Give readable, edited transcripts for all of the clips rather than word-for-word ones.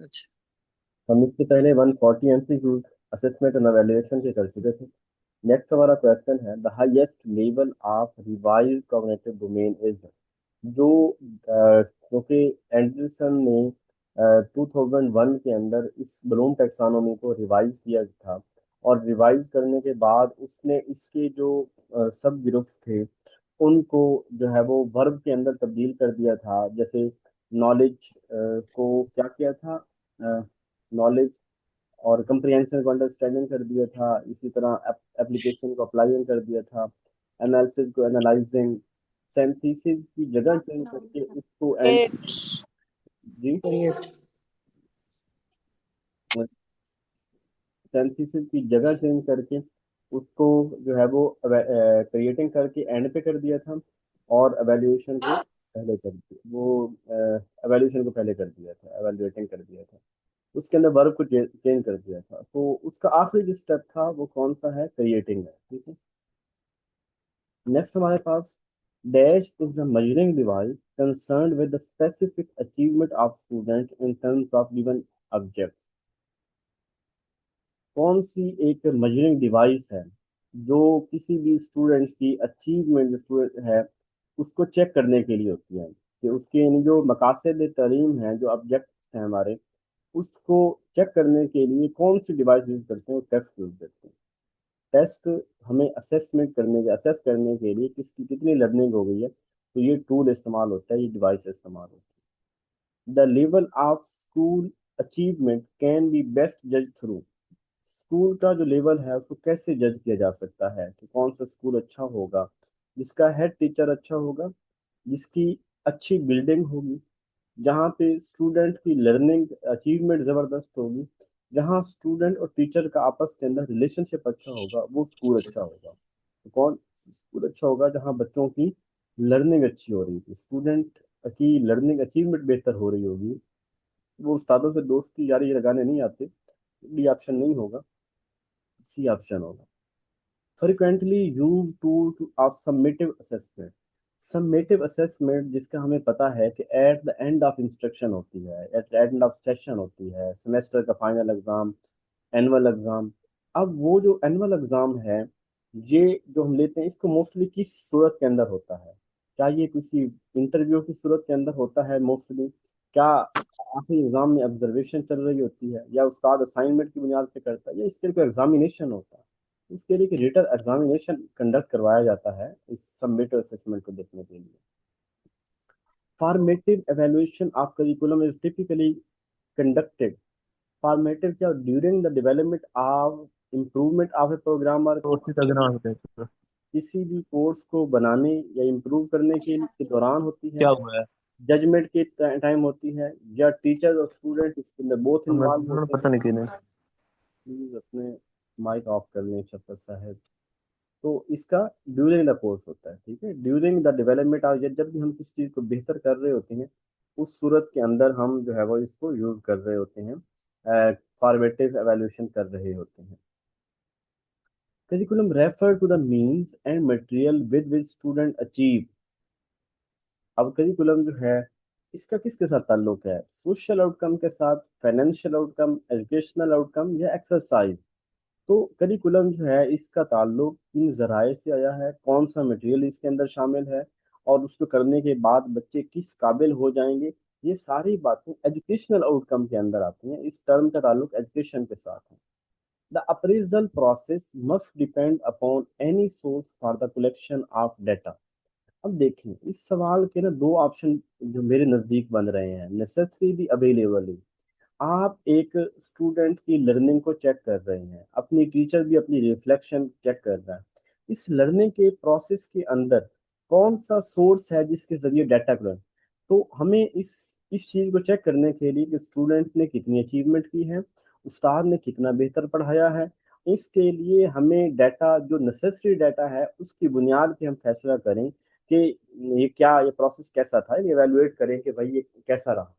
अच्छा। हम इससे पहले 140 एमसीक्यूज असेसमेंट एंड एवेल्युएशन के कर चुके थे। नेक्स्ट हमारा क्वेश्चन है, the highest level of revised cognitive domain is, जो क्योंकि एंडरसन ने 2001 के अंदर इस ब्लूम टैक्सोनॉमी को रिवाइज किया था, और रिवाइज करने के बाद उसने इसके जो सब ग्रुप्स थे उनको जो है वो वर्ब के अंदर तब्दील कर दिया था। जैसे नॉलेज को क्या किया था, नॉलेज और कंप्रिहेंशन को अंडरस्टैंडिंग कर दिया था। इसी तरह एप्लीकेशन को अप्लाइंग कर दिया था। एनालिसिस को एनालाइजिंग। सिंथेसिस की जगह चेंज करके उसको एंड। एट। जी। एट। सिंथेसिस की जगह चेंज करके उसको जो है वो क्रिएटिंग करके एंड पे कर दिया था, और एवेल्युएशन को पहले कर दिया, वो एवेल्युएशन को पहले कर दिया था, एवेल्युएटिंग कर दिया था। उसके अंदर वर्ब को चेंज कर दिया था। तो उसका आखिरी जो स्टेप था वो कौन सा है, क्रिएटिंग है। ठीक है। नेक्स्ट हमारे पास, dash is a measuring device concerned with the specific achievement of student in terms of given objects। कौन सी एक measuring डिवाइस है जो किसी भी स्टूडेंट की अचीवमेंट, जो स्टूडेंट है उसको चेक करने के लिए होती है, कि उसके यानी जो मकासद तालीम है, जो ऑब्जेक्ट्स हैं हमारे, उसको चेक करने के लिए कौन सी डिवाइस यूज करते हैं, टेस्ट यूज करते हैं। टेस्ट हमें असेस करने के लिए किसकी कितनी लर्निंग हो गई है, तो ये टूल इस्तेमाल होता है, ये डिवाइस इस्तेमाल होती है। The level of school achievement can be best जज थ्रू। स्कूल का जो लेवल है उसको कैसे जज किया जा सकता है, कि कौन सा स्कूल अच्छा होगा, जिसका हेड टीचर अच्छा होगा, जिसकी अच्छी बिल्डिंग होगी, जहाँ पे स्टूडेंट की लर्निंग अचीवमेंट ज़बरदस्त होगी, जहाँ स्टूडेंट और टीचर का आपस के अंदर रिलेशनशिप अच्छा होगा, वो स्कूल अच्छा होगा। तो कौन स्कूल अच्छा होगा, जहाँ बच्चों की लर्निंग अच्छी हो रही थी, स्टूडेंट की लर्निंग अचीवमेंट बेहतर हो रही होगी। वो उस्तादों से दोस्ती यारी लगाने नहीं आते, बी ऑप्शन नहीं होगा, सी ऑप्शन होगा। Frequently use tool two of summative assessment. Summative assessment जिसका हमें पता है कि at the end of instruction होती है, at the end of session होती है, सेमेस्टर का फाइनल एग्जाम, एनुअल एग्जाम। अब वो जो एनुअल एग्जाम है, ये जो हम लेते हैं इसको मोस्टली किस सूरत के अंदर होता है? क्या ये किसी इंटरव्यू की सूरत के अंदर होता है मोस्टली? क्या आखिरी एग्जाम में ऑब्जर्वेशन चल रही होती है, या उस्ताद असाइनमेंट की बुनियाद पे करता है, या इसके लिए कोई एग्जामिनेशन होता है? इसके लिए रिटन एग्जामिनेशन कंडक्ट करवाया जाता है इस सबमिट असेसमेंट को देखने के लिए। Formative evaluation of curriculum is typically conducted. Formative क्या, during the development of improvement of a programme, और तो उसी का ग्राम होता है पूरा। किसी भी कोर्स को बनाने या इम्प्रूव करने के दौरान होती है, क्या हुआ है? जजमेंट के टाइम होती है, या टीचर और स्टूडेंट इसके अंदर बोथ हमें इन्वॉल्व उन्होंने होते हैं। पता नहीं किने। प्लीज अपने माइक ऑफ कर लें शफकत साहब। तो इसका ड्यूरिंग द कोर्स होता है। ठीक है, ड्यूरिंग द डेवलपमेंट ऑफ, जब भी हम किसी चीज़ को बेहतर कर रहे होते हैं, उस सूरत के अंदर हम जो है वो इसको यूज कर रहे होते हैं, फॉर्मेटिव एवेल्यूशन कर रहे होते हैं। Curriculum refer to the means and material with which student achieve. अब करिकुलम जो है इसका किसके साथ ताल्लुक है, सोशल आउटकम के साथ, फाइनेंशियल आउटकम, एजुकेशनल आउटकम, या एक्सरसाइज? तो करिकुलम जो है इसका ताल्लुक इन जराए से आया है, कौन सा मटेरियल इसके अंदर शामिल है, और उसको करने के बाद बच्चे किस काबिल हो जाएंगे, ये सारी बातें एजुकेशनल आउटकम के अंदर आती हैं। इस टर्म का ताल्लुक एजुकेशन के साथ है। The appraisal process must depend upon any source for the collection of data. अब देखें इस सवाल के ना दो ऑप्शन जो मेरे नज़दीक बन रहे हैं, नेसेसरीली अवेलेबल। आप एक स्टूडेंट की लर्निंग को चेक कर रहे हैं, अपनी टीचर भी अपनी रिफ्लेक्शन चेक कर रहा है। इस लर्निंग के प्रोसेस के अंदर कौन सा सोर्स है जिसके जरिए डाटा कलेक्ट, तो हमें इस चीज़ को चेक करने के लिए कि स्टूडेंट ने कितनी अचीवमेंट की है, उस्ताद ने कितना बेहतर पढ़ाया है, इसके लिए हमें डाटा जो नेसेसरी डाटा है उसकी बुनियाद पे हम फैसला करें कि ये प्रोसेस कैसा था, इवेलुएट करें कि भाई ये कैसा रहा।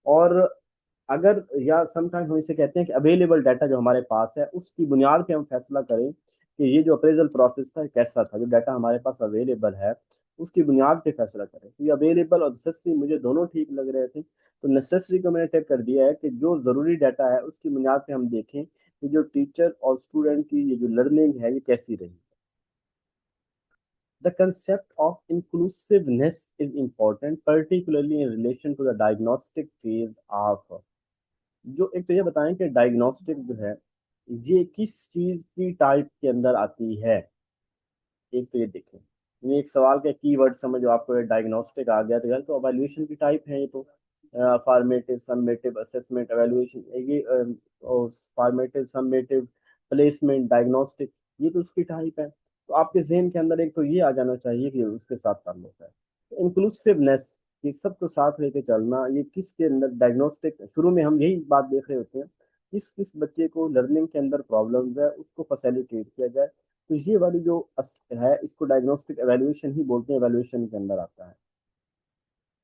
और अगर, या समटाइम्स हम इसे कहते हैं कि अवेलेबल डाटा जो हमारे पास है उसकी बुनियाद पे हम फैसला करें कि ये जो अप्रेजल प्रोसेस था कैसा था, जो डाटा हमारे पास अवेलेबल है उसकी बुनियाद पे फैसला करें। तो ये अवेलेबल और नेसेसरी मुझे दोनों ठीक लग रहे थे, तो नेसेसरी को मैंने टिक कर दिया है कि जो ज़रूरी डाटा है उसकी बुनियाद पे हम देखें कि जो टीचर और स्टूडेंट की ये जो लर्निंग है ये कैसी रही। The concept of inclusiveness is important, particularly in relation to the diagnostic phase of, जो एक तो ये बताएं कि डायग्नोस्टिक जो है ये किस चीज की टाइप के अंदर आती है। एक तो ये देखें, ये एक सवाल का कीवर्ड समझो, आपको डायग्नोस्टिक आ गया तो यार तो एवेल्युएशन की टाइप है ये तो, फॉर्मेटिव समेटिव असेसमेंट एवेल्युएशन, ये फॉर्मेटिव समेटिव प्लेसमेंट डायग्नोस्टिक, ये तो उसकी टाइप है। तो आपके जहन के अंदर एक तो ये आ जाना चाहिए कि उसके साथ ताल्लुक है। इंक्लूसिवनेस, ये सबको साथ लेके चलना, ये किसके अंदर डायग्नोस्टिक, शुरू में हम यही बात देख रहे होते हैं, किस किस बच्चे को लर्निंग के अंदर प्रॉब्लम्स है उसको फैसिलिटेट किया जाए। तो ये वाली जो है इसको डायग्नोस्टिक एवेल्युएशन ही बोलते हैं, एवेल्युएशन के अंदर आता है।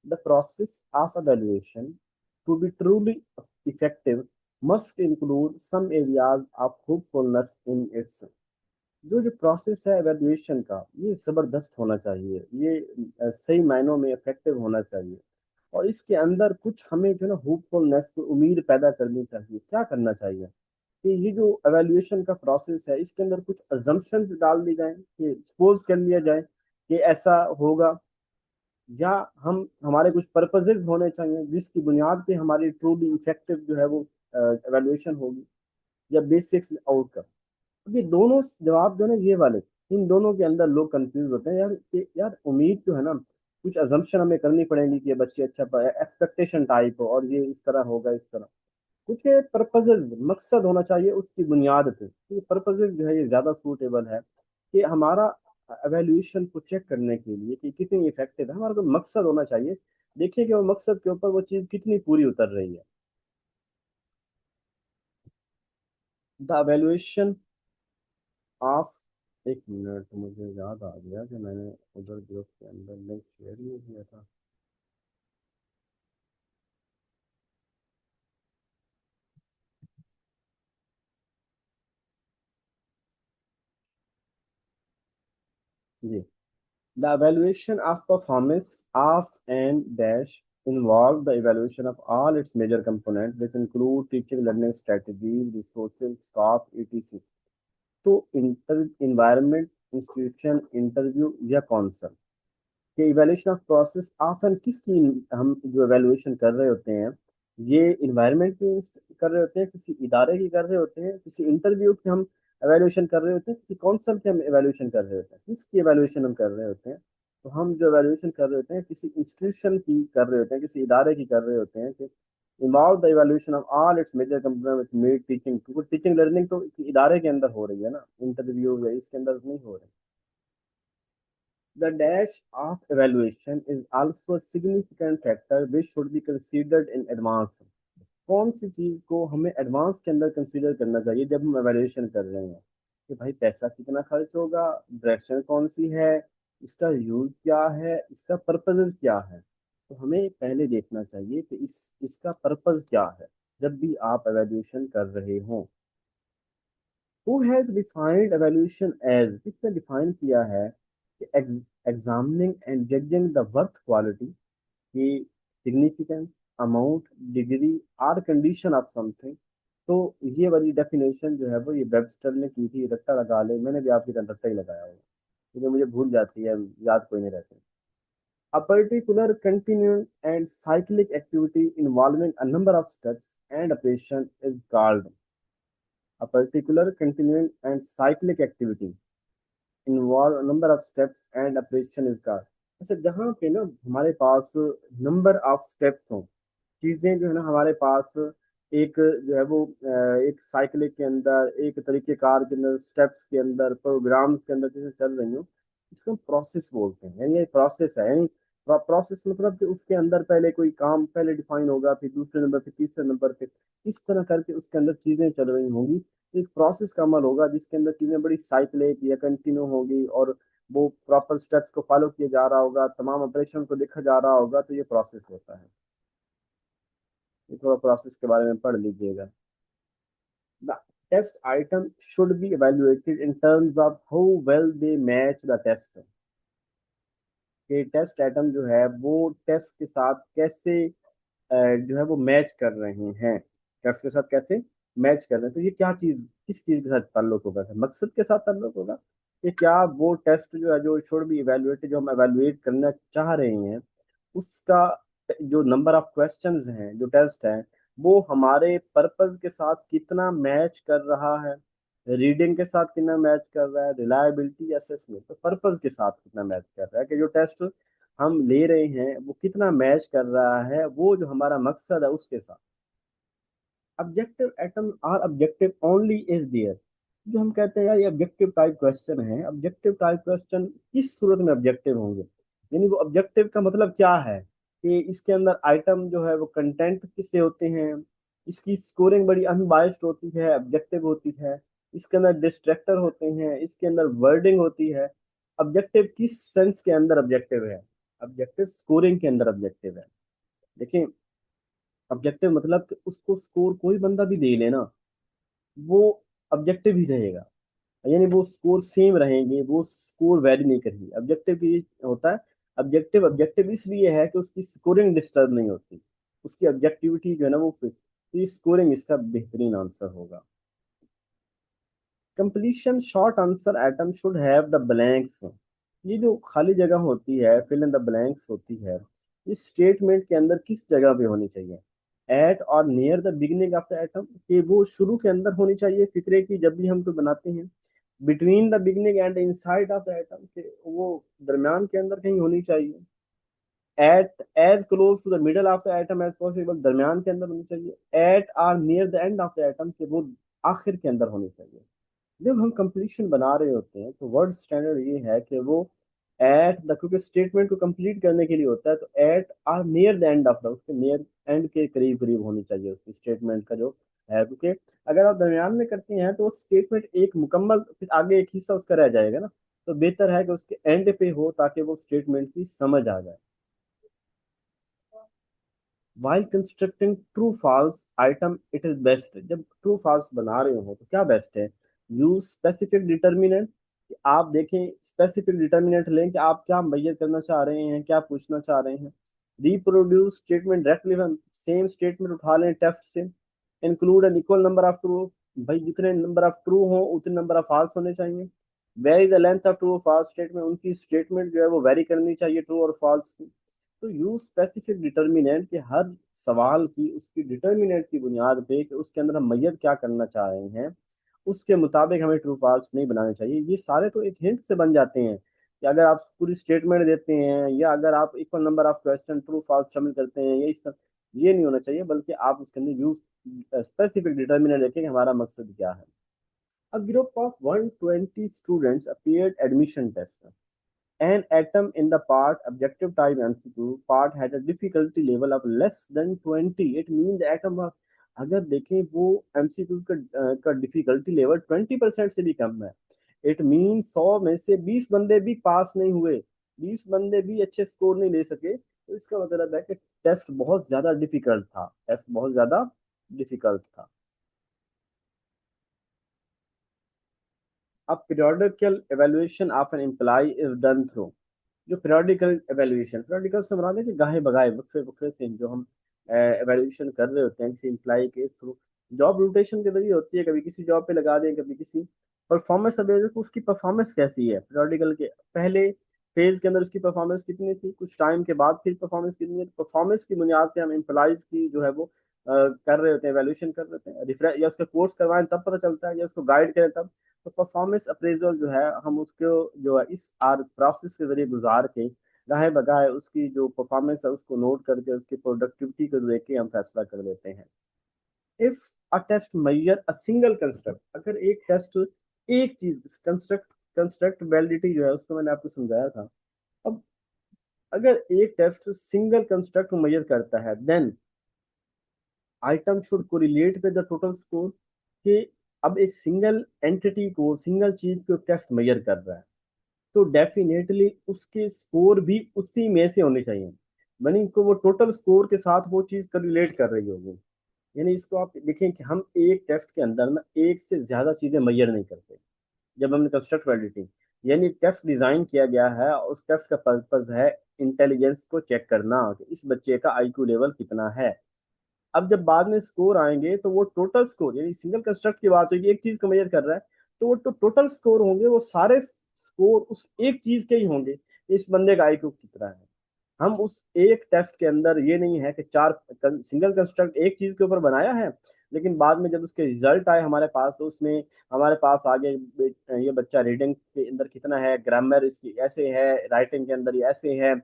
The process of evaluation to be truly effective must include some areas of hopefulness in its, जो जो प्रोसेस है एवेल्युएशन का ये ज़बरदस्त होना चाहिए, ये सही मायनों में इफेक्टिव होना चाहिए। और इसके अंदर कुछ हमें जो है ना होपफुलनेस, उम्मीद पैदा करनी चाहिए। क्या करना चाहिए कि ये जो एवेल्युएशन का प्रोसेस है इसके अंदर कुछ अजम्पशन डाल दी जाए, कि सपोज कर लिया जाए कि ऐसा होगा, या हम हमारे कुछ पर्पजेज होने चाहिए जिसकी बुनियाद पे हमारी ट्रूली इफेक्टिव जो है वो एवेल्युएशन होगी, या बेसिक्स आउटकम। अब ये दोनों जवाब जो है ना ये वाले, इन दोनों के अंदर लोग कंफ्यूज होते हैं यार कि यार उम्मीद जो है ना, कुछ अजम्पशन हमें करनी पड़ेगी कि ये बच्चे अच्छा पाए, एक्सपेक्टेशन टाइप हो और ये इस तरह होगा इस तरह, कुछ पर्पजेज मकसद होना चाहिए उसकी बुनियाद पे। तो ये पर्पजेज जो है ये ज्यादा सूटेबल है कि हमारा एवेल्यूएशन को चेक करने के लिए कि कितनी इफेक्टिव है, हमारा कोई मकसद होना चाहिए। देखिए कि वो मकसद के ऊपर वो चीज कितनी पूरी उतर रही है। द एवेल्यूएशन ऑफ, एक मिनट मुझे याद आ गया कि मैंने उधर ग्रुप के अंदर लिंक शेयर नहीं किया था। जी, the evaluation of performance of and dash involve the evaluation of all its major components, which include teaching learning strategies, resources, staff, etc. तो इंटर इन्वायरमेंट, इंस्टीट्यूशन, इंटरव्यू या कौंसल कि evaluation of process often किसकी, हम जो evaluation कर रहे होते हैं ये इन्वायरमेंट की कर रहे होते हैं, किसी इदारे की कर रहे होते हैं, किसी इंटरव्यू की हम इवैल्यूएशन कर रहे होते हैं, किसी कौंसल की हम इवैल्यूएशन कर रहे होते हैं, किसकी इवैल्यूएशन हम कर रहे होते हैं। तो हम जो इवैल्यूएशन कर रहे होते हैं किसी इंस्टीट्यूशन की कर रहे होते हैं, किसी इदारे की कर रहे होते हैं कि involve the evaluation of all its major component which made teaching, क्योंकि टीचिंग लर्निंग तो इदारे के अंदर हो रही है ना, इंटरव्यू या इसके अंदर नहीं हो रही। The dash of evaluation is also a significant factor which should be considered in advance. कौन सी चीज को हमें एडवांस के अंदर कंसीडर करना चाहिए जब हम एवेल्युएशन कर रहे हैं, कि भाई पैसा कितना खर्च होगा, डायरेक्शन कौन सी है, इसका यूज क्या है, इसका पर्पज क्या है। तो हमें पहले देखना चाहिए कि इसका पर्पज क्या है जब भी आप एवेल्युएशन कर रहे हो। Who has defined evaluation as, किसने डिफाइन किया है कि examining and judging the worth quality, की सिग्निफिकेंस, अमाउंट, डिग्री और कंडीशन ऑफ समथिंग। तो ये वाली डेफिनेशन जो है वो ये वेबस्टर ने की थी, रट्टा लगा ले, मैंने भी आपकी तरह रट्टा ही लगाया होगा क्योंकि मुझे भूल जाती है, याद कोई नहीं रहती। A particular continuous and cyclic activity involving a number of steps and operation is called a particular continuous and cyclic activity involve a number of steps and operation is called। अच्छा, जहाँ पे ना हमारे पास नंबर ऑफ स्टेप्स हों, चीजें जो है ना हमारे पास एक जो है वो एक साइकिल के अंदर, एक तरीके कार के अंदर, स्टेप्स के अंदर, प्रोग्राम्स के अंदर जैसे चल रही हो, इसको हम प्रोसेस बोलते हैं। यानी ये प्रोसेस है, यानी प्रोसेस मतलब कि उसके अंदर पहले कोई काम पहले डिफाइन होगा, फिर दूसरे नंबर पे, तीसरे नंबर पे, इस तरह करके उसके अंदर चीजें चल रही होंगी। एक प्रोसेस का अमल होगा जिसके अंदर चीजें बड़ी साइक्लिक या कंटिन्यू होगी और वो प्रॉपर स्टेप्स को फॉलो किया जा रहा होगा, तमाम ऑपरेशन को देखा जा रहा होगा, तो ये प्रोसेस होता है। ये थोड़ा प्रोसेस के बारे में पढ़ लीजिएगा। The test item should be evaluated in terms of how well they match the test, कि टेस्ट आइटम जो है वो टेस्ट के साथ कैसे जो है वो मैच कर रहे हैं, टेस्ट के साथ कैसे मैच कर रहे हैं। तो ये क्या चीज, किस चीज के साथ ताल्लुक होगा, मकसद के साथ ताल्लुक होगा कि क्या वो टेस्ट जो है, जो शुड बी इवेलुएट, जो हम एवेलुएट करना चाह रहे हैं, उसका जो नंबर ऑफ क्वेश्चंस हैं, जो टेस्ट है, वो हमारे पर्पस के साथ कितना मैच कर रहा है, रीडिंग के साथ कितना मैच कर रहा है, रिलायबिलिटी असेसमेंट, तो पर्पस के साथ कितना मैच कर रहा है, कि जो टेस्ट हम ले रहे हैं वो कितना मैच कर रहा है वो जो हमारा मकसद है उसके साथ। Objective item or objective only is there. जो हम कहते हैं यार ये ऑब्जेक्टिव टाइप क्वेश्चन है, ऑब्जेक्टिव टाइप क्वेश्चन किस सूरत में ऑब्जेक्टिव होंगे, यानी वो ऑब्जेक्टिव का मतलब क्या है, कि इसके अंदर आइटम जो है वो कंटेंट किससे होते हैं, इसकी स्कोरिंग बड़ी अनबायस्ड होती है, ऑब्जेक्टिव होती है, इसके अंदर डिस्ट्रैक्टर होते हैं, इसके अंदर वर्डिंग होती है। ऑब्जेक्टिव किस सेंस के अंदर ऑब्जेक्टिव है, ऑब्जेक्टिव स्कोरिंग के अंदर ऑब्जेक्टिव है। देखिए, ऑब्जेक्टिव मतलब कि उसको स्कोर कोई बंदा भी दे लेना, वो ऑब्जेक्टिव ही रहेगा, यानी वो स्कोर सेम रहेंगे, वो स्कोर वेरी नहीं करेंगे। ऑब्जेक्टिव की होता है, ऑब्जेक्टिव ऑब्जेक्टिव इसलिए है कि उसकी स्कोरिंग डिस्टर्ब नहीं होती, उसकी ऑब्जेक्टिविटी जो है ना वो फिक्स, तो ये स्कोरिंग इसका बेहतरीन आंसर होगा। Completion short answer item should have the blanks. ये जो खाली जगह होती है, फिल इन द ब्लैंक्स होती है, इस स्टेटमेंट के अंदर किस जगह पे होनी चाहिए, एट और near the beginning of the item, कि वो शुरू के अंदर होनी चाहिए फिक्रे की, जब भी हम कोई बनाते हैं, between the beginning and inside of the item, के वो दरमियान के अंदर कहीं होनी चाहिए, at as close to the middle of the item as possible, दरमियान के अंदर होनी चाहिए, एट और near the end of the item, के वो आखिर के अंदर होनी चाहिए। जब हम कंप्लीशन बना रहे होते हैं तो वर्ड स्टैंडर्ड ये है कि वो एट द, क्योंकि स्टेटमेंट को कंप्लीट करने के लिए होता है, तो at or near the end of the, उसके नियर एंड के करीब करीब होनी चाहिए उसकी स्टेटमेंट का जो है, क्योंकि अगर आप दरमियान में करते हैं तो स्टेटमेंट एक मुकम्मल, फिर आगे एक हिस्सा उसका रह जाएगा ना, तो बेहतर है कि उसके एंड पे हो ताकि वो स्टेटमेंट की समझ आ जाए। While constructing true false item it is best, जब ट्रू फॉल्स बना रहे हो तो क्या बेस्ट है, यूज स्पेसिफिक डिटर्मिनेंट, कि आप देखें स्पेसिफिक डिटर्मिनेंट लें कि आप क्या मैयर करना चाह रहे हैं, क्या पूछना चाह रहे हैं। रिप्रोड्यूस स्टेटमेंट डायरेक्टली, हम सेम स्टेटमेंट उठा लें टेस्ट से। Include an equal number of true, भाई जितने नंबर ऑफ ट्रू हो उतने नंबर ऑफ फॉल्स होने चाहिए। Very the length of true और फॉल्स स्टेटमेंट, उनकी स्टेटमेंट जो है वो वेरी करनी चाहिए ट्रू और फॉल्स की। तो यूज स्पेसिफिक डिटर्मिनेंट, के हर सवाल की उसकी डिटर्मिनेंट की बुनियाद पे कि उसके अंदर हम मैयर क्या करना चाह रहे हैं, उसके मुताबिक हमें ट्रू फॉल्स नहीं बनाने चाहिए। ये सारे तो एक हिंट से बन जाते हैं, कि अगर आप पूरी स्टेटमेंट देते हैं, या अगर आप equal number of question true false शामिल करते हैं, या इस तरह, ये नहीं होना चाहिए, बल्कि आप उसके अंदर यूज स्पेसिफिक डिटर्मिनेंट देखें कि हमारा मकसद क्या है। A group of 120 students appeared admission test. An atom in the part objective type MCQ part had a difficulty level of less than 20. It means the atom of, अगर देखें वो MCQ का डिफिकल्टी लेवल 20% से भी कम है, it mean 100 में से 20 बंदे भी पास नहीं हुए, 20 बंदे भी अच्छे स्कोर नहीं ले सके, तो इसका मतलब है कि टेस्ट बहुत ज्यादा डिफिकल्ट था, टेस्ट बहुत ज्यादा डिफिकल्ट था। अब periodical evaluation of an employ is done through, जो पीरियोडिकल एवेल्युएशन, पीरियोडिकल से मुराद है कि गाहे बगाए वक्फे वक्फे से जो हम एवेल्युएशन कर रहे होते हैं किसी एम्प्लॉय के थ्रू, जॉब रोटेशन के जरिए होती है, कभी किसी जॉब पे लगा दें, कभी किसी परफॉर्मेंस अवेलेबल, तो उसकी परफॉर्मेंस कैसी है, पीरियोडिकल के पहले फेज के अंदर उसकी परफॉर्मेंस कितनी थी, कुछ टाइम के बाद फिर परफॉर्मेंस कितनी है, परफॉर्मेंस की बुनियाद पे हम एम्प्लॉयज की जो है वो कर रहे होते हैं, एवेल्युएशन कर रहे होते हैं, रिफ्रेश या उसका कोर्स करवाएं तब पता चलता है, या उसको गाइड करें तब। तो परफॉर्मेंस अप्रेजल जो है हम उसको जो है इस आर प्रोसेस के जरिए गुजार के गाहे बगाए उसकी जो परफॉर्मेंस है उसको नोट करके उसकी प्रोडक्टिविटी को देख के हम फैसला कर लेते हैं। If a test measure a single construct, अगर एक टेस्ट एक चीज कंस्ट्रक्ट, कंस्ट्रक्ट वैलिडिटी जो है उसको मैंने आपको समझाया था। अब अगर एक टेस्ट सिंगल कंस्ट्रक्ट को मेजर करता है, then item should correlate with the total score, कि अब एक सिंगल एंटिटी को, सिंगल चीज को टेस्ट मेजर कर रहा है, तो डेफिनेटली उसके स्कोर भी उसी में से होने चाहिए, यानी को वो टोटल स्कोर के साथ वो चीज कर रिलेट कर रही होगी। यानी इसको आप देखें कि हम एक टेस्ट के अंदर ना एक से ज्यादा चीजें मेजर नहीं करते जब हमने कंस्ट्रक्ट वैलिडिटी, यानी टेस्ट डिजाइन किया गया है, उस टेस्ट का पर्पज है इंटेलिजेंस को चेक करना कि इस बच्चे का आईक्यू लेवल कितना है। अब जब बाद में स्कोर आएंगे तो वो टोटल स्कोर, यानी सिंगल कंस्ट्रक्ट की बात होगी, एक चीज को मेजर कर रहा है, तो वो टोटल स्कोर होंगे, वो सारे स्कोर उस एक चीज के ही होंगे, इस बंदे का आईक्यू कितना है। हम उस एक टेस्ट के अंदर ये नहीं है कि चार सिंगल कंस्ट्रक्ट एक चीज के ऊपर बनाया है, लेकिन बाद में जब उसके रिजल्ट आए हमारे पास, तो उसमें हमारे पास आगे ये बच्चा रीडिंग के अंदर कितना है, ग्रामर इसकी ऐसे है, राइटिंग के अंदर ये ऐसे है,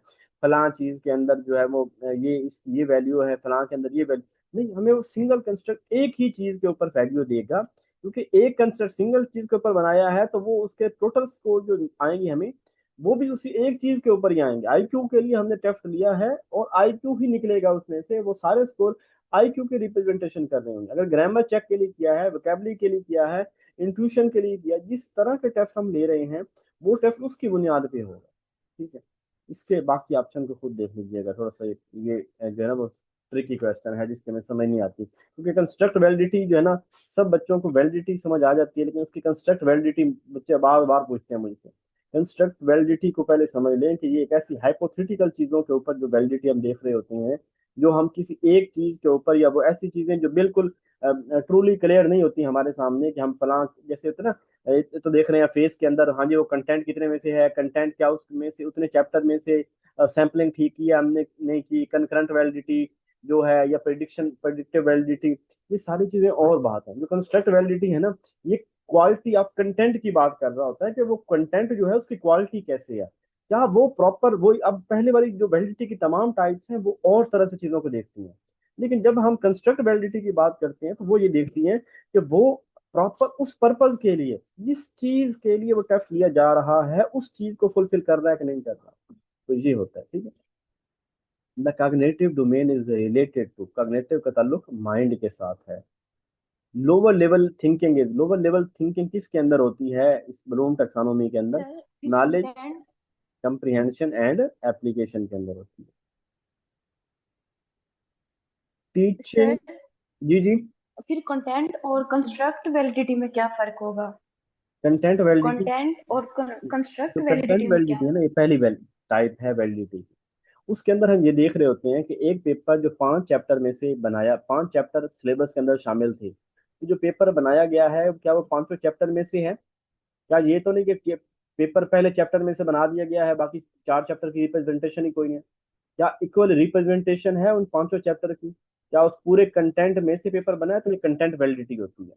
फलां चीज के अंदर जो है वो ये वैल्यू है, फलां के अंदर ये वैल्यू नहीं, हमें वो सिंगल कंस्ट्रक्ट एक ही चीज के ऊपर वैल्यू देगा, क्योंकि एक कंस्ट्रक्ट सिंगल चीज के ऊपर बनाया है, तो वो उसके टोटल स्कोर जो आएंगे हमें, वो भी उसी एक चीज के ऊपर ही आएंगे। आईक्यू के लिए हमने टेस्ट लिया है और आईक्यू ही निकलेगा उसमें से, वो सारे स्कोर आईक्यू के रिप्रेजेंटेशन कर रहे होंगे। अगर ग्रामर चेक के लिए किया है, वोकेबलरी के लिए किया है, इंट्यूशन के लिए किया, जिस तरह के टेस्ट हम ले रहे हैं वो टेस्ट उसकी बुनियाद पे होगा। ठीक है, इसके बाकी ऑप्शन को खुद देख लीजिएगा, थोड़ा सा ये जो है ना वो ट्रिकी क्वेश्चन है जिसके में समझ नहीं आती, क्योंकि कंस्ट्रक्ट वैलिडिटी जो है ना, सब बच्चों को वैलिडिटी समझ आ जाती है, लेकिन उसकी कंस्ट्रक्ट वैलिडिटी बच्चे बार बार पूछते हैं मुझसे। कंस्ट्रक्ट वैलिडिटी को पहले समझ लें कि ये एक ऐसी हाइपोथेटिकल चीजों के ऊपर जो वैलिडिटी हम देख रहे होते हैं, जो हम किसी एक चीज के ऊपर, या वो ऐसी चीजें जो बिल्कुल ट्रूली क्लियर नहीं होती हमारे सामने कि हम फलां, जैसे होता है ना, तो देख रहे हैं फेस के अंदर, हाँ जी वो कंटेंट कितने में से है, कंटेंट क्या उसमें से, उतने चैप्टर में से सैम्पलिंग ठीक की या हमने नहीं की, कंकरेंट वैलिडिटी जो है, या प्रिडिक्टिव वैलिडिटी, ये सारी चीजें और बात है। जो कंस्ट्रक्ट वैलिडिटी है ना, ये क्वालिटी ऑफ कंटेंट की बात कर रहा होता है कि वो कंटेंट जो है उसकी क्वालिटी कैसे है, क्या वो प्रॉपर, वो अब पहले वाली जो वैलिडिटी की तमाम टाइप्स हैं वो और तरह से चीजों को देखती हैं, लेकिन जब हम कंस्ट्रक्ट वैलिडिटी की बात करते हैं तो वो ये देखती हैं कि वो प्रॉपर उस पर्पज के लिए, जिस चीज के लिए वो टेस्ट लिया जा रहा है, उस चीज को फुलफिल कर रहा है कि नहीं कर रहा। तो ये होता है। ठीक है, the cognitive domain is related to, cognitive का ताल्लुक माइंड के साथ है। Lower level thinking is, lower level thinking किसके अंदर होती है इस ब्लूम टैक्सोनॉमी के अंदर? सर फिर knowledge, content. Comprehension and application के अंदर होती है। टीचिंग, सर जी जी। फिर कंटेंट और कंस्ट्रक्ट वैलिडिटी में क्या फर्क होगा? कंटेंट वैलिडिटी, कंटेंट और जो कंस्ट्रक्ट कंटेंट वैलिडिटी में क्या? वैलिडिटी है ना, ये पहली टाइप है वैलिडिटी की। उसके अंदर हम ये देख रहे होते हैं कि एक पेपर जो 5 चैप्टर में से बनाया, 5 चैप्टर सिलेबस के अंदर शामिल थे, तो जो पेपर बनाया गया है क्या वो 500 चैप्टर में से है? क्या ये तो नहीं कि पेपर पहले चैप्टर में से बना दिया गया है, बाकी 4 चैप्टर की रिप्रेजेंटेशन ही कोई नहीं है? क्या इक्वल रिप्रेजेंटेशन है उन 500 चैप्टर की? क्या उस पूरे कंटेंट में से पेपर बना है? तो ये कंटेंट वैलिडिटी होती है।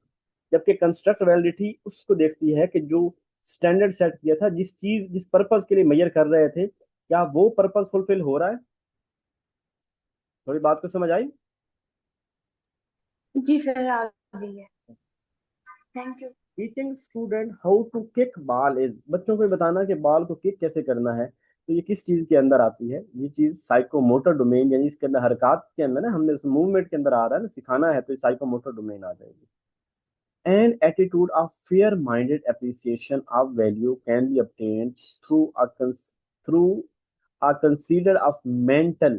जबकि कंस्ट्रक्ट वैलिडिटी उसको देखती है कि जो स्टैंडर्ड सेट किया था, जिस चीज जिस पर्पज के लिए मेजर कर रहे थे, क्या वो पर्पज फुलफिल हो रहा है? थोड़ी बात को समझ आई? जी सर, आ गई है। Thank you. Teaching student how to kick ball is, बच्चों को ये बताना कि बॉल को किक कैसे करना है, तो ये किस चीज के अंदर आती है? ये चीज साइकोमोटर डोमेन, यानी इसके अंदर हरकत के अंदर ना, हमने उस मूवमेंट के अंदर आ रहा है ना, सिखाना है, तो ये साइकोमोटर डोमेन आ जाएगी। An attitude of fair-minded appreciation of value can be obtained through a consider of mental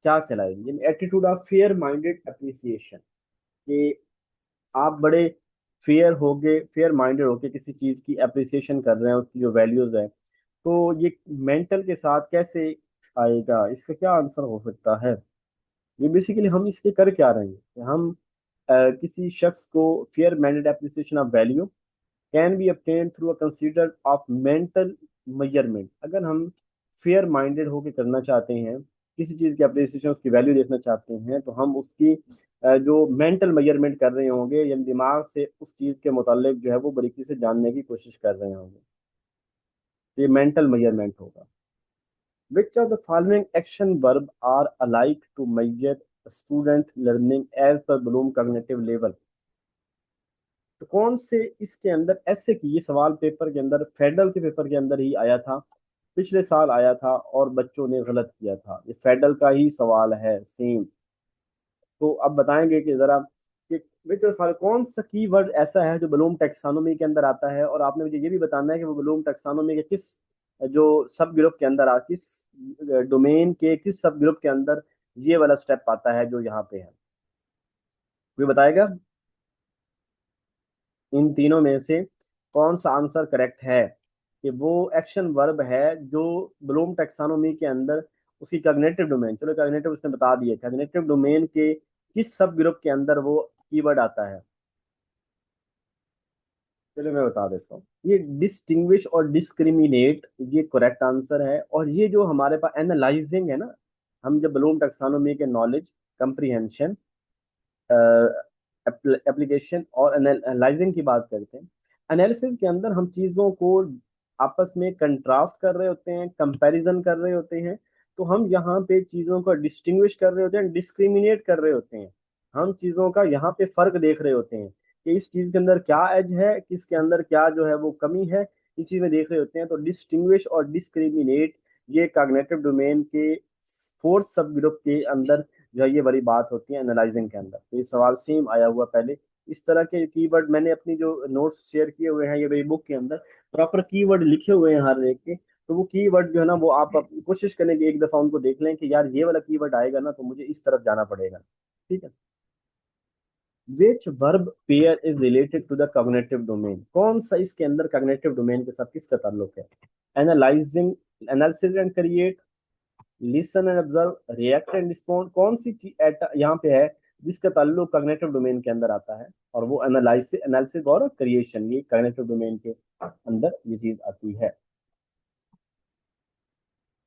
क्या कहलाएगी, यानी attitude of fair minded appreciation, कि आप बड़े फेयर माइंडेड होके किसी चीज की अप्रिसिएशन कर रहे हैं, उसकी जो वैल्यूज है, तो ये मेंटल के साथ कैसे आएगा? इसका क्या आंसर हो सकता है? ये बेसिकली हम इसके कर क्या रहे हैं कि हम किसी शख्स को fair minded appreciation of value can be obtained through a consider of mental measurement. अगर हम फेयर माइंडेड होकर करना चाहते हैं, किसी चीज़ की अप्रिसिएशन, उसकी वैल्यू देखना चाहते हैं, तो हम उसकी जो मेंटल मेजरमेंट कर रहे होंगे, या दिमाग से उस चीज़ के मुतालिक जो है वो बारीकी से जानने की कोशिश कर रहे होंगे, तो ये मेंटल मेजरमेंट होगा। Which of the following action verb are alike to measure student learning as per Bloom cognitive level? तो कौन से इसके अंदर ऐसे की, ये सवाल पेपर के अंदर, फेडरल के पेपर के अंदर ही आया था, पिछले साल आया था और बच्चों ने गलत किया था, ये फेडरल का ही सवाल है सेम। तो अब बताएंगे कि जरा कि कौन सा कीवर्ड ऐसा है जो ब्लूम टेक्सानोमी के अंदर आता है, और आपने मुझे ये भी बताना है कि वो ब्लूम टेक्सानोमी के किस जो सब ग्रुप के अंदर किस डोमेन के किस सब ग्रुप के अंदर ये वाला स्टेप आता है जो यहाँ पे है, कोई बताएगा इन तीनों में से कौन सा आंसर करेक्ट है कि वो एक्शन वर्ब है जो ब्लूम टैक्सोनॉमी के अंदर उसकी कॉग्निटिव डोमेन, चलो कॉग्निटिव उसने बता दिया, कॉग्निटिव डोमेन के किस सब ग्रुप के अंदर वो कीवर्ड आता है। चलो मैं बता देता हूँ, ये डिस्टिंग्विश और डिस्क्रिमिनेट ये करेक्ट आंसर है। और ये जो हमारे पास एनालाइजिंग है ना, हम जब ब्लूम टैक्सोनॉमी के नॉलेज, कंप्रीहेंशन, एप्लीकेशन और एनालाइजिंग की बात करते हैं, एनालिसिस के अंदर हम चीज़ों को आपस में कंट्रास्ट कर रहे होते हैं, कंपैरिजन कर रहे होते हैं। तो हम यहाँ पे चीज़ों को डिस्टिंग्विश कर रहे होते हैं, डिस्क्रिमिनेट कर रहे होते हैं। हम चीज़ों का यहाँ पे फर्क देख रहे होते हैं कि इस चीज़ के अंदर क्या एज है, किसके अंदर क्या जो है वो कमी है, इस चीज़ में देख रहे होते हैं। तो डिस्टिंग्विश और डिस्क्रिमिनेट ये कॉग्निटिव डोमेन के फोर्थ सब ग्रुप के अंदर जो है ये बड़ी बात होती है एनालाइजिंग के अंदर। तो ये सवाल सेम आया हुआ पहले। इस तरह के कीवर्ड मैंने अपनी जो नोट्स शेयर किए हुए हैं ये मेरी बुक के अंदर प्रॉपर कीवर्ड लिखे हुए हैं हर एक के। तो वो कीवर्ड जो है ना वो आप कोशिश करें कि एक दफा उनको देख लें कि यार ये वाला कीवर्ड आएगा ना तो मुझे इस तरफ जाना पड़ेगा। ठीक है। Which verb pair is related to the cognitive domain, कौन सा इसके अंदर कॉग्निटिव डोमेन के साथ किसका ताल्लुक है। Analysing, analysis and create, listen and observe, react and respond, कौन सी चीज यहाँ पे है जिसका ताल्लुक कॉग्निटिव डोमेन के अंदर आता है। और वो एनालिसिस, एनालिसिस और क्रिएशन, ये कॉग्निटिव डोमेन के अंदर ये चीज आती है।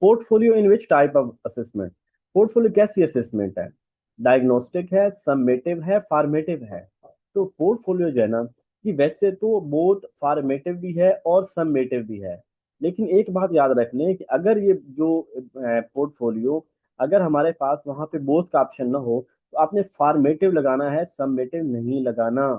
Portfolio in which type of assessment, portfolio कैसी असेसमेंट है, डायग्नोस्टिक है, समेटिव है, फॉर्मेटिव है। तो पोर्टफोलियो जो है ना कि वैसे तो बोथ फॉर्मेटिव भी है और समेटिव भी है। लेकिन एक बात याद रख लें कि अगर ये जो पोर्टफोलियो, अगर हमारे पास वहां पे बोथ का ऑप्शन ना हो तो आपने फॉर्मेटिव लगाना है, समेटिव नहीं लगाना।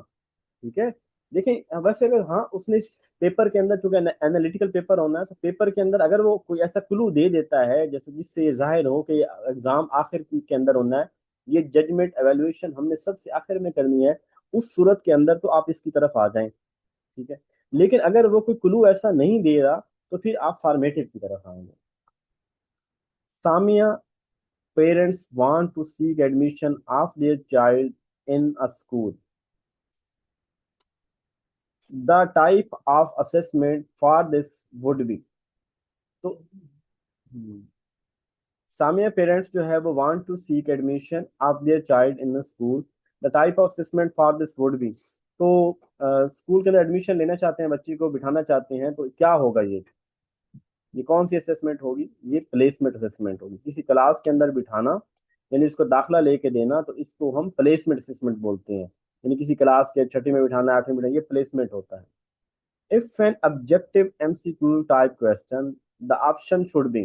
ठीक है। देखिए वैसे अगर हाँ उसने पेपर के अंदर, चूंकि एनालिटिकल पेपर होना है, तो पेपर के अंदर अगर वो कोई ऐसा क्लू दे देता है जैसे जिससे ये जाहिर हो कि एग्जाम आखिर के अंदर होना है, ये जजमेंट एवेल्युएशन हमने सबसे आखिर में करनी है, उस सूरत के अंदर तो आप इसकी तरफ आ जाएं। ठीक है। लेकिन अगर वो कोई क्लू ऐसा नहीं दे रहा तो फिर आप फॉर्मेटिव की तरफ आएंगे। Samiya, parents want to seek admission of their child in a school, the type of assessment for this would be। तो सामिया पेरेंट्स जो है वो want to seek admission of their child in school, the type of assessment for this would be. तो school के अंदर admission लेना चाहते हैं, बच्ची को बिठाना चाहते हैं, तो क्या होगा ये कौन सी असेसमेंट होगी, ये प्लेसमेंट असेसमेंट होगी। किसी क्लास के अंदर बिठाना यानी उसको दाखला लेके देना, तो इसको हम प्लेसमेंट असेसमेंट बोलते हैं। यानी किसी क्लास के छठी में बिठाना, आठवीं में बिठाना, ये प्लेसमेंट होता है। If an objective MCQ type question, the option should be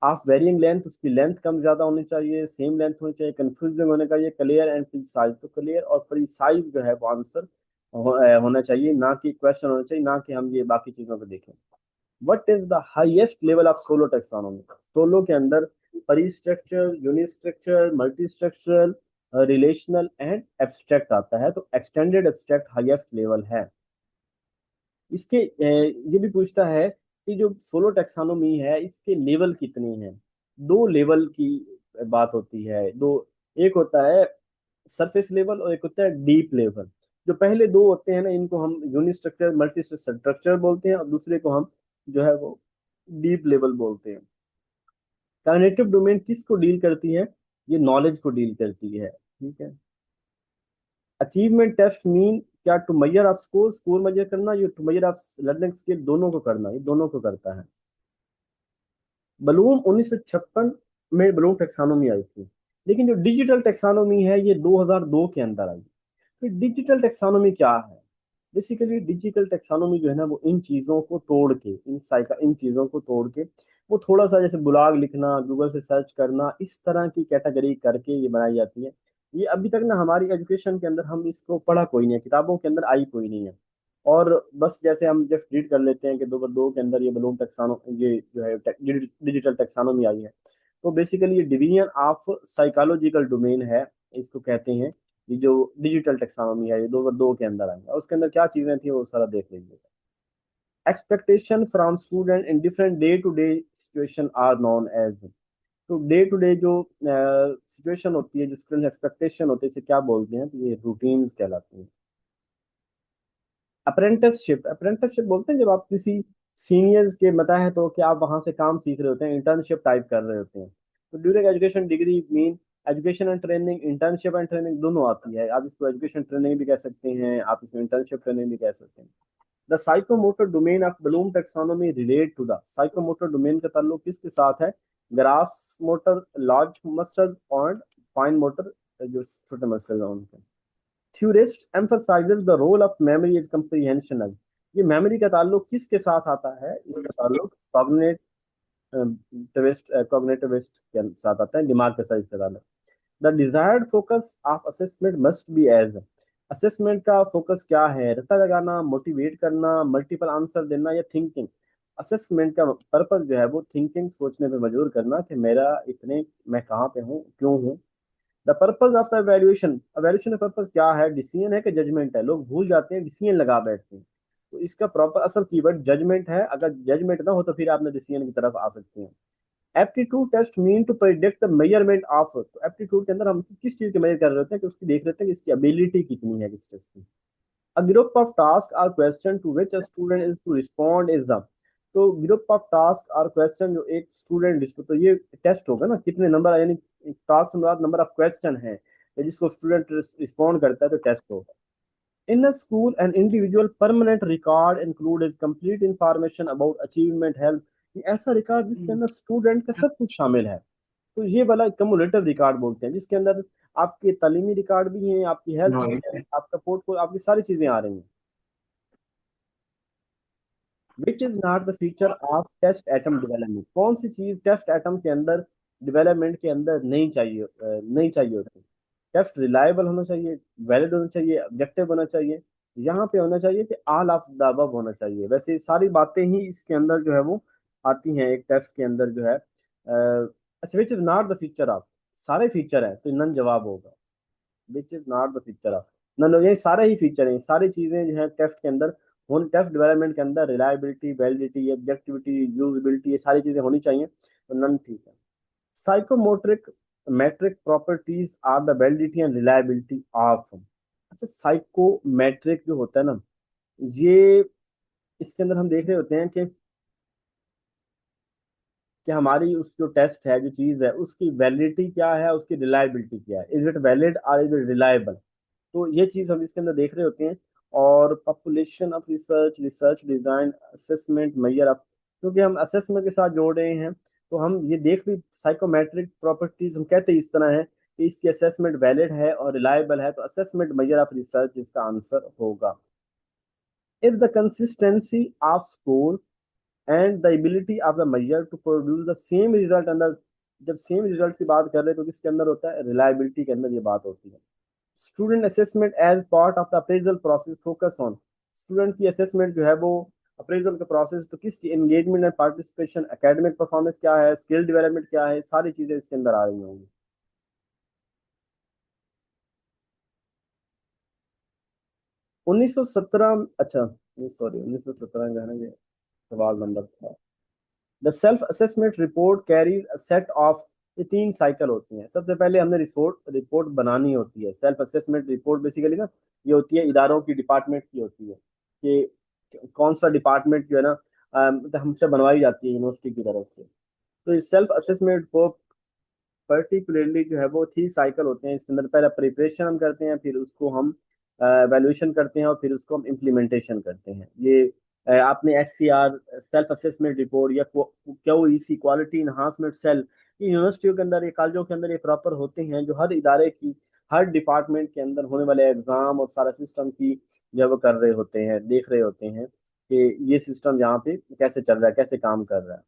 of varying length, उसकी लेंथ कम ज्यादा होनी चाहिए, सेम लेंथ होनी चाहिए, कंफ्यूजिंग होने का, ये क्लियर एंड प्रिसाइज। तो क्लियर और प्रिसाइज जो है वो आंसर होना चाहिए, ना कि क्वेश्चन होना चाहिए, ना कि हम ये बाकी चीजों को देखें। What is the highest level of SOLO taxonomy, SOLO के अंदर pre structure, uni structure, multi structural, relational and abstract आता है। तो एक्सटेंडेड एब्स्ट्रैक्ट हाईएस्ट लेवल है इसके। ये भी पूछता है कि जो सोलो टैक्सोनॉमी है इसके लेवल कितने हैं। दो लेवल की बात होती है, दो, एक होता है सरफेस लेवल और एक होता है डीप लेवल। जो पहले दो होते हैं ना इनको हम यूनिस्ट्रक्चर, मल्टी स्ट्रक्चर बोलते हैं, और दूसरे को हम जो है वो डीप लेवल बोलते हैं। कॉग्निटिव डोमेन किसको डील करती है, ये नॉलेज को डील करती है। ठीक है। अचीवमेंट टेस्ट मीन क्या, to measure of score, score measure करना, ये to measure of learning skill, दोनों को करना, ये दोनों को करता है। ब्लूम 1956 में ब्लूम टेक्सानोमी आई थी, लेकिन जो डिजिटल टेक्सानोमी है ये 2002 के अंदर आई। तो डिजिटल टेक्सानोमी क्या है, बेसिकली डिजिटल टेक्सानोमी जो है ना वो इन चीजों को तोड़ के, इन चीजों को तोड़ के वो थोड़ा सा जैसे ब्लॉग लिखना, गूगल से सर्च करना, इस तरह की कैटेगरी करके ये बनाई जाती है। ये अभी तक ना हमारी एजुकेशन के अंदर हम इसको पढ़ा कोई नहीं है, किताबों के अंदर आई कोई नहीं है। और बस जैसे हम जस्ट रीड कर लेते हैं कि 2002 के अंदर ये बलून टेक्सानो, ये जो है डिजिटल टेक्सानोमी आई है। तो बेसिकली ये डिवीजन ऑफ साइकोलॉजिकल डोमेन है, इसको कहते हैं। ये जो डिजिटल टेक्सोनॉमी है ये 2002 के अंदर आई है, और उसके अंदर क्या चीजें थी वो सारा देख लीजिए। Expectation from student in different day to day situation are known as. तो डे टू डे जो सिचुएशन होती है, जो स्टूडेंट एक्सपेक्टेशन होती है, इसे क्या बोलते हैं, तो ये रूटीन्स कहलाती हैं। अप्रेंटिसशिप, अप्रेंटिसशिप बोलते हैं जब आप किसी सीनियर्स के मता है तो कि आप वहां से काम सीख रहे होते हैं, इंटर्नशिप टाइप कर रहे होते हैं। तो during education degree mean education and training, internship and training दोनों आती है। आप इसको एजुकेशन ट्रेनिंग भी कह सकते हैं, आप इसको इंटर्नशिप ट्रेनिंग भी कह सकते हैं। The psychomotor domain of Bloom taxonomy relate to the, psychomotor domain का ताल्लुक किसके साथ है? ग्रास मोटर, लार्ज मसल्स और फाइन मोटर, जो छोटे मसल हैं उनके। Theorist emphasises the role of memory is comprehensional, ये मेमोरी का ताल्लुक किसके साथ आता है? इसका ताल्लुक कॉग्निटिविस्ट के साथ आता है, दिमाग के साथ इसका ताल्लुक। The desired focus of assessment must be as, assessment का फोकस क्या है? रट्टा लगाना, मोटिवेट करना, मल्टीपल आंसर देना या थिंकिंग? असेसमेंट का पर्पस जो है वो थिंकिंग, सोचने पे मजबूर करना कि मेरा इतने, मैं कहाँ पे हूँ, क्यों हूँ। The purpose of the evaluation, evaluation का पर्पज क्या है? डिसीजन है कि जजमेंट है? लोग भूल जाते हैं, डिसीजन लगा बैठते हैं। तो इसका प्रॉपर असल कीवर्ड जजमेंट है। अगर जजमेंट ना हो तो फिर आपने डिसीजन की तरफ आ सकते हैं। Aptitude test mean to predict the measurement of, तो एप्टीट्यूड के अंदर हम किस चीज के मेजर कर रहे होते हैं कि उसकी देख रहे होते हैं कि इसकी एबिलिटी कितनी है किस टेस्ट की। A group of tasks or question to which a student is to respond is a, तो ग्रुप ऑफ टास्क और क्वेश्चन जो एक स्टूडेंट इसको, तो ये टेस्ट होगा ना, कितने नंबर, यानी टास्क के बाद नंबर ऑफ क्वेश्चन है जिसको स्टूडेंट रिस्पॉन्ड करता है तो टेस्ट होगा। In a school an individual permanent record include is complete information about achievement health, ऐसा रिकॉर्ड जिसके अंदर स्टूडेंट का सब कुछ शामिल है। तो ये वाला कम्युलेटिव रिकॉर्ड बोलते हैं, जिसके अंदर आपके तालीमी रिकॉर्ड भी हैं, आपकी हेल्थ भी है, आपका पोर्टफोलियो, आपकी सारी चीजें आ रही हैं। Which is not the feature of test item development, कौन सी चीज टेस्ट एटम के अंदर डेवलपमेंट के अंदर नहीं चाहिए होती? टेस्ट रिलायबल होना चाहिए, वैलिड होना चाहिए, ऑब्जेक्टिव होना चाहिए। यहाँ पे होना चाहिए कि ऑल ऑफ द अबव होना चाहिए। वैसे ये सारी बातें ही इसके अंदर जो है वो आती हैं एक टेस्ट के अंदर जो है। अच्छा, which is not the feature of, सारे फीचर है तो नन जवाब होगा। Which is not the feature of, none, ये सारे ही फीचर हैं, सारी चीजें जो है टेस्ट के अंदर होनी, टेस्ट डेवलपमेंट के अंदर रिलायबिलिटी, वैलिडिटी, ऑब्जेक्टिविटी, यूजिबिलिटी, ये सारी चीजें होनी चाहिए, तो नन ठीक है। Psychometric metric properties are the validity and reliability of, अच्छा साइकोमेट्रिक जो होता है ना, ये इसके अंदर हम देख रहे होते हैं कि हमारी उस जो टेस्ट है, जो चीज है, उसकी वैलिडिटी क्या है, उसकी रिलायबिलिटी क्या है, इज इट वैलिड और इज इट रिलायबल। तो ये चीज हम इसके अंदर देख रहे होते हैं। और population of research, research design, assessment Maihar of, क्योंकि हम असेसमेंट के साथ जोड़ रहे हैं तो हम ये देख भी, साइकोमेट्रिक प्रॉपर्टीज हम कहते हैं इस तरह है कि इसकी असेसमेंट वैलिड है और रिलायबल है, तो असेसमेंट मैयर ऑफ रिसर्च इसका आंसर होगा। If the consistency of score and the ability of the measure to produce the same result अंदर, जब सेम रिजल्ट की बात कर रहे हैं तो किसके अंदर होता है? रिलायबिलिटी के अंदर ये बात होती है। Student assessment as part of the appraisal process focus on, student की असेसमेंट जो है वो अप्रेजल का प्रोसेस, तो किस engagement and participation, academic performance क्या है, स्किल डेवलपमेंट क्या है, सारी चीजें इसके अंदर आ रही होंगी। 1917, अच्छा सॉरी 1917 का है ना ये सवाल नंबर था। The self assessment report carries a set of, ये तीन साइकिल होती हैं। सबसे पहले हमने रिपोर्ट रिपोर्ट बनानी होती है। सेल्फ असेसमेंट रिपोर्ट बेसिकली ना, ये होती है इदारों की, डिपार्टमेंट की होती है कि कौन सा डिपार्टमेंट जो है ना, मतलब हमसे बनवाई जाती है यूनिवर्सिटी की तरफ से। तो इस सेल्फ असेसमेंट को पर्टिकुलरली जो है वो थ्री साइकिल होते हैं। इसके अंदर पहले प्रिपरेशन हम करते हैं, फिर उसको हम वैल्यूएशन करते हैं और फिर उसको हम इम्प्लीमेंटेशन करते हैं। ये आपने SCR, सेल्फ असेसमेंट रिपोर्ट, या QEC, क्वालिटी इन्हांसमेंट सेल, ये यूनिवर्सिटियों के अंदर, ये कॉलेजों के अंदर ये प्रॉपर होते हैं, जो हर इदारे की, हर डिपार्टमेंट के अंदर होने वाले एग्जाम और सारा सिस्टम की जो है वो कर रहे होते हैं, देख रहे होते हैं कि ये सिस्टम यहाँ पे कैसे चल रहा है, कैसे काम कर रहा है।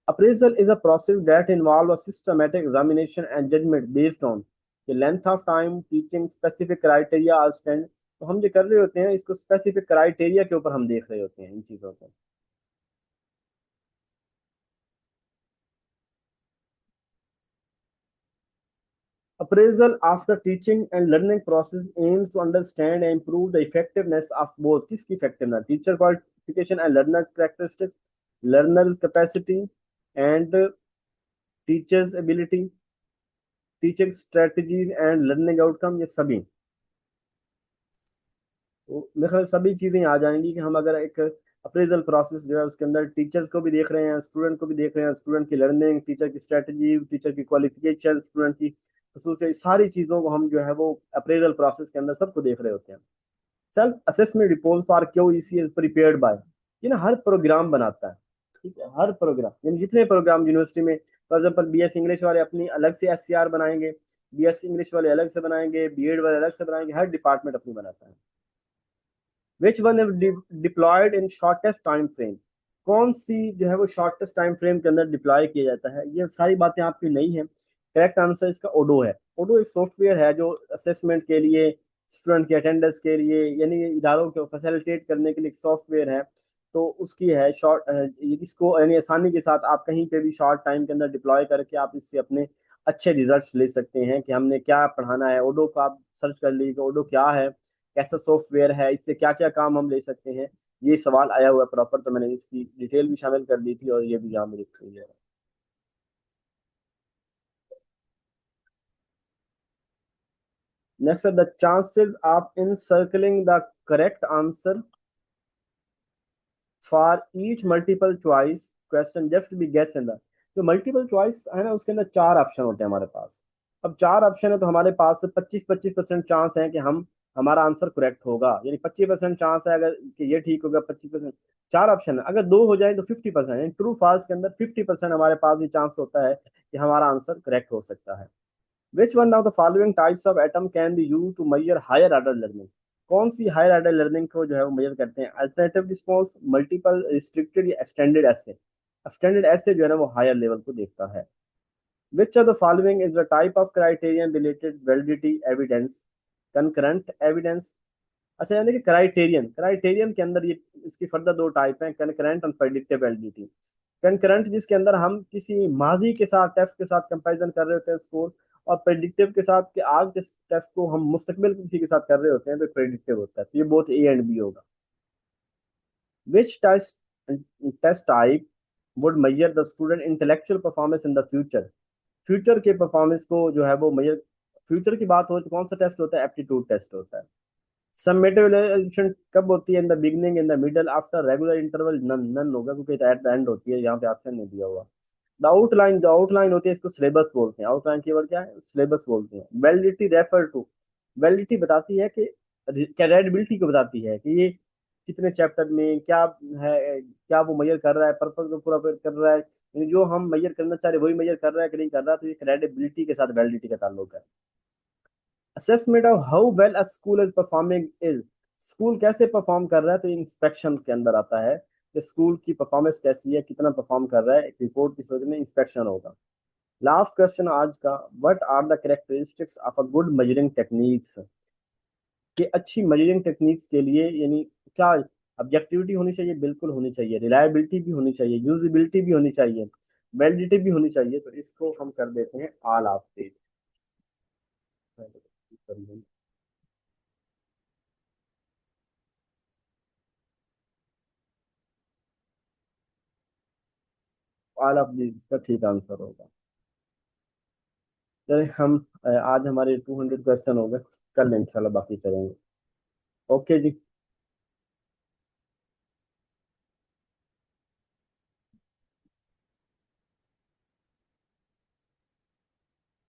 Appraisal is a process that involves a systematic examination and judgment based on the length of time, teaching specific criteria or stand, तो हम जो कर रहे होते हैं इसको स्पेसिफिक क्राइटेरिया के ऊपर हम देख रहे होते हैं इन चीजों को। Appraisal of the teaching and learning process aims to understand and improve the effectiveness of both, किसकी effectiveness, teacher qualification and learner characteristics, learner's capacity and teacher's ability, teaching strategies and learning outcome, ये सभी। तो मेरे ख्याल सभी चीज़ें आ जाएंगी कि हम अगर एक अप्रेजल प्रोसेस जो है उसके अंदर टीचर्स को भी देख रहे हैं, स्टूडेंट को भी देख रहे हैं, स्टूडेंट की लर्निंग, टीचर की स्ट्रेटजी, टीचर की क्वालिफिकेशन, स्टूडेंट की खसूसियत, सारी चीज़ों को हम जो है वो अप्रेजल प्रोसेस के अंदर सबको देख रहे होते हैं। Self assessment report for Q E C is prepared by, ये ना हर प्रोग्राम बनाता है, ठीक है, हर प्रोग्राम, यानी जितने प्रोग्राम यूनिवर्सिटी में, फॉर एग्जाम्पल बीएस इंग्लिश वाले अपनी अलग से एससीआर बनाएंगे, बीएस इंग्लिश वाले अलग से बनाएंगे, बीएड वाले अलग से बनाएंगे, हर डिपार्टमेंट अपनी बनाता है। Which one deployed in shortest time frame, कौन सी जो है वो शॉर्टेस्ट टाइम फ्रेम के अंदर डिप्लॉय किया जाता है, ये सारी बातें आपकी नहीं है। करेक्ट आंसर इसका ओडो है। ओडो एक सॉफ्टवेयर है जो असेसमेंट के लिए, स्टूडेंट के अटेंडेंस के लिए, यानी इदारों को फैसिलिटेट करने के लिए एक सॉफ्टवेयर है। तो उसकी है शॉर्ट, इसको यानी आसानी के साथ आप कहीं पे भी शॉर्ट टाइम के अंदर डिप्लॉय करके आप इससे अपने अच्छे रिजल्ट्स ले सकते हैं कि हमने क्या पढ़ाना है। ओडो को आप सर्च कर लीजिए, ओडो क्या है, कैसा सॉफ्टवेयर है, इससे क्या क्या काम हम ले सकते हैं। ये सवाल आया हुआ है प्रॉपर, तो मैंने इसकी डिटेल भी शामिल कर दी थी और ये भी यहाँ में लिखी हुई है। Next, the chances of encircling the correct answer for each multiple choice question just be guess in the, जो मल्टीपल चॉइस है ना उसके अंदर चार ऑप्शन होते हैं हमारे पास। अब चार ऑप्शन है तो हमारे पास 25-25% चांस है कि हम हमारा आंसर करेक्ट होगा, यानी 25% चांस है अगर कि ये ठीक होगा, 25%। चार ऑप्शन है, अगर दो हो जाए तो 50%, यानी ट्रू फॉल्स के अंदर 50% हमारे पास ये चांस होता है कि हमारा आंसर करेक्ट हो सकता है। Which one of the following types of item can be use to measure higher order learning, कौन सी हायर ऑर्डर लर्निंग को जो है वो मेजर करते हैं। अल्टरनेटिव रिस्पॉन्स, मल्टीपल, रिस्ट्रिक्टेड या एक्सटेंडेड ऐसे। एक्सटेंडेड ऐसे जो है ना वो हायर लेवल को देखता है। Which of the following is the type of criterion related validity evidence, concurrent evidence. अच्छा, यानी कि क्राइटेरियन, क्राइटेरियन के अंदर ये इसकी फर्दर दो टाइप हैं, कंकरेंट और प्रेडिक्टिव वैलिडिटी। कंकरेंट जिसके अंदर हम किसी माजी के साथ टेस्ट के साथ कंपैरिजन कर रहे होते हैं स्कोर, और प्रेडिक्टिव के साथ कि आज के टेस्ट को हम मुस्तकबिल किसी के साथ कर रहे होते हैं तो प्रेडिक्टिव होता है। तो ये बोथ ए एंड बी होगा। Which test test type would measure the student intellectual performance in the future, future के परफॉर्मेंस को जो है वो मेजर, फ्यूचर की बात हो तो कौन सा टेस्ट होता है, एप्टीट्यूड टेस्ट होता है। समेटिव इवैल्यूएशन कब होती है, in the beginning, in the middle, after, regular interval, none, none होगा क्योंकि एट द एंड होती है, यहाँ पे ऑप्शन नहीं दिया हुआ। द आउटलाइन, जो आउटलाइन होती है इसको सिलेबस बोलते हैं, आउटलाइन कीवर्ड क्या है, सिलेबस बोलते हैं। वैलिडिटी रेफर टू, वैलिडिटी बताती है कि क्रेडिबिलिटी को बताती है कि ये कितने चैप्टर में क्या है, क्या वो मेजर कर रहा है, पर्पज को पूरा कर रहा है, यानी जो हम मेजर करना चाह रहे वही मेजर कर रहा है कि नहीं कर रहा, तो ये क्रेडिबिलिटी के साथ वैलिडिटी का ताल्लुक है। Assessment of how well a school is performing is, school कैसे परफॉर्म कर रहा है, तो इंस्पेक्शन के अंदर आता है कि स्कूल की परफॉर्मेंस कैसी है, कितना परफॉर्म कर रहा है, एक रिपोर्ट की सूरत में इंस्पेक्शन होगा। लास्ट क्वेश्चन आज का, what are the characteristics of a good measuring techniques, कि अच्छी मेजरिंग टेक्निक्स के लिए यानी क्या, ऑब्जेक्टिविटी होनी चाहिए, बिल्कुल होनी चाहिए, रिलायबिलिटी भी होनी चाहिए, यूजिबिलिटी भी होनी चाहिए, वैलिडिटी भी होनी चाहिए। तो इसको हम कर देते हैं all of this. All of this इसका ठीक आंसर होगा। चलिए हम आज हमारे 200 क्वेश्चन हो गए, कल इंशाल्लाह बाकी करेंगे। ओके जी।